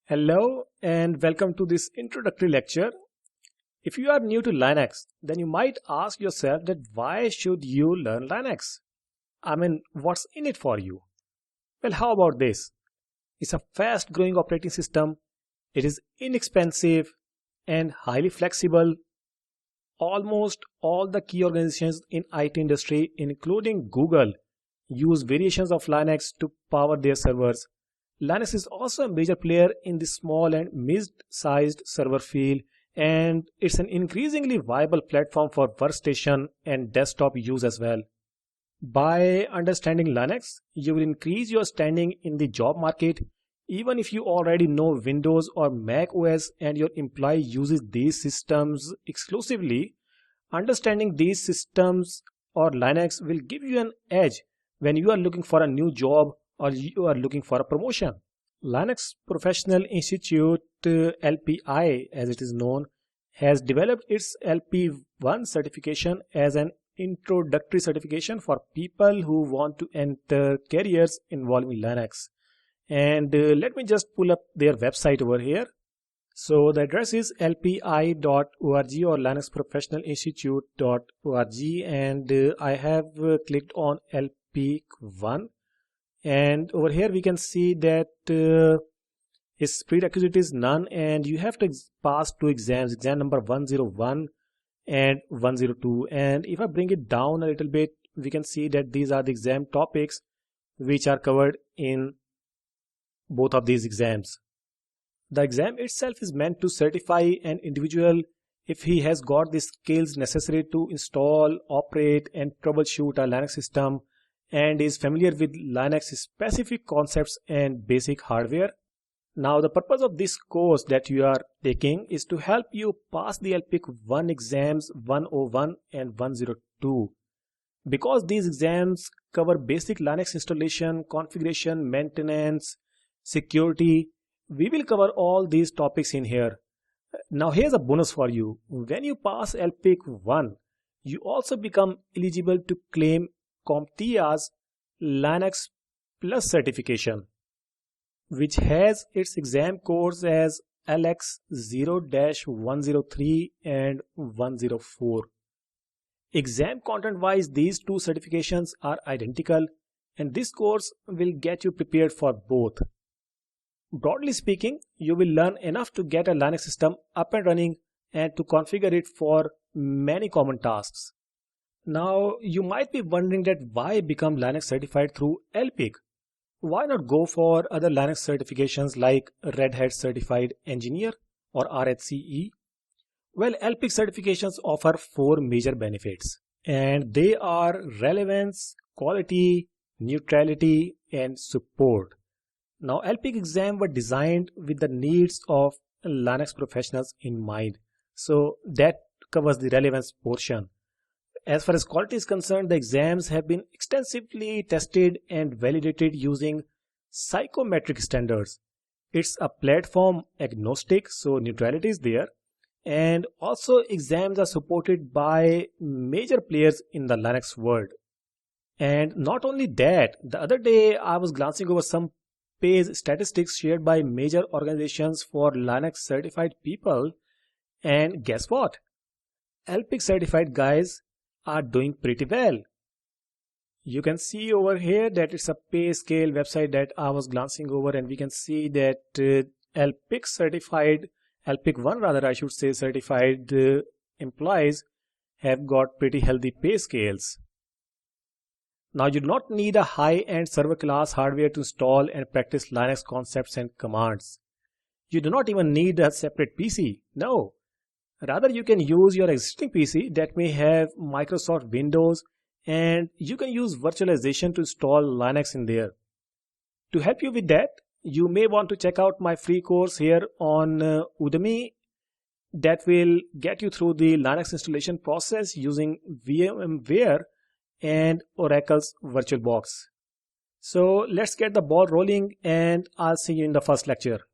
Hello and welcome to this introductory lecture. If you are new to Linux, then you might ask yourself that why should you learn Linux? What's in it for you? Well, how about this? It's a fast growing operating system. It is inexpensive and highly flexible. Almost all the key organizations in IT industry, including Google, use variations of Linux to power their servers. Linux is also a major player in the small and mid-sized server field, and it's an increasingly viable platform for workstation and desktop use as well. By understanding Linux, you will increase your standing in the job market. Even if you already know Windows or Mac OS and your employee uses these systems exclusively, understanding these systems or Linux will give you an edge when you are looking for a new job or you are looking for a promotion. Linux Professional Institute, LPI as it is known, has developed its LP1 certification as an introductory certification for people who want to enter careers involving Linux. And let me just pull up their website over here. So the address is lpi.org or linuxprofessionalinstitute.org, and I have clicked on LP1, and over here we can see that its prerequisite is none, and you have to pass two exams, exam number 101 and 102. And if I bring it down a little bit, we can see that these are the exam topics which are covered in both of these exams. The exam itself is meant to certify an individual if he has got the skills necessary to install, operate, and troubleshoot a Linux system and is familiar with Linux specific concepts and basic hardware. Now, the purpose of this course that you are taking is to help you pass the LPIC 1 exams 101 and 102. Because these exams cover basic Linux installation, configuration, maintenance, security, we will cover all these topics in here. Now here's a bonus for you. When you pass LPIC 1, you also become eligible to claim CompTIA's Linux Plus certification, which has its exam codes as LX0-103 and 104. Exam content wise, these two certifications are identical, and this course will get you prepared for both. Broadly speaking, you will learn enough to get a Linux system up and running and to configure it for many common tasks. Now, you might be wondering that why become Linux certified through LPIC? Why not go for other Linux certifications like Red Hat Certified Engineer or RHCE? Well, LPIC certifications offer 4 major benefits, and they are relevance, quality, neutrality, and support. Now, LPIC exams were designed with the needs of Linux professionals in mind. So that covers the relevance portion. As far as quality is concerned, the exams have been extensively tested and validated using psychometric standards. It's a platform agnostic, so neutrality is there. And also exams are supported by major players in the Linux world. And not only that, the other day I was glancing over some page statistics shared by major organizations for Linux certified people, and guess what? LPIC certified guys are doing pretty well. You can see over here that it's a pay scale website that I was glancing over, and we can see that LPIC certified, LPIC 1 rather I should say, certified employees have got pretty healthy pay scales. Now, you do not need a high-end server class hardware to install and practice Linux concepts and commands. You do not even need a separate PC. No. Rather, you can use your existing PC that may have Microsoft Windows, and you can use virtualization to install Linux in there. To help you with that, you may want to check out my free course here on Udemy that will get you through the Linux installation process using VMware and Oracle's VirtualBox. So let's get the ball rolling, and I'll see you in the first lecture.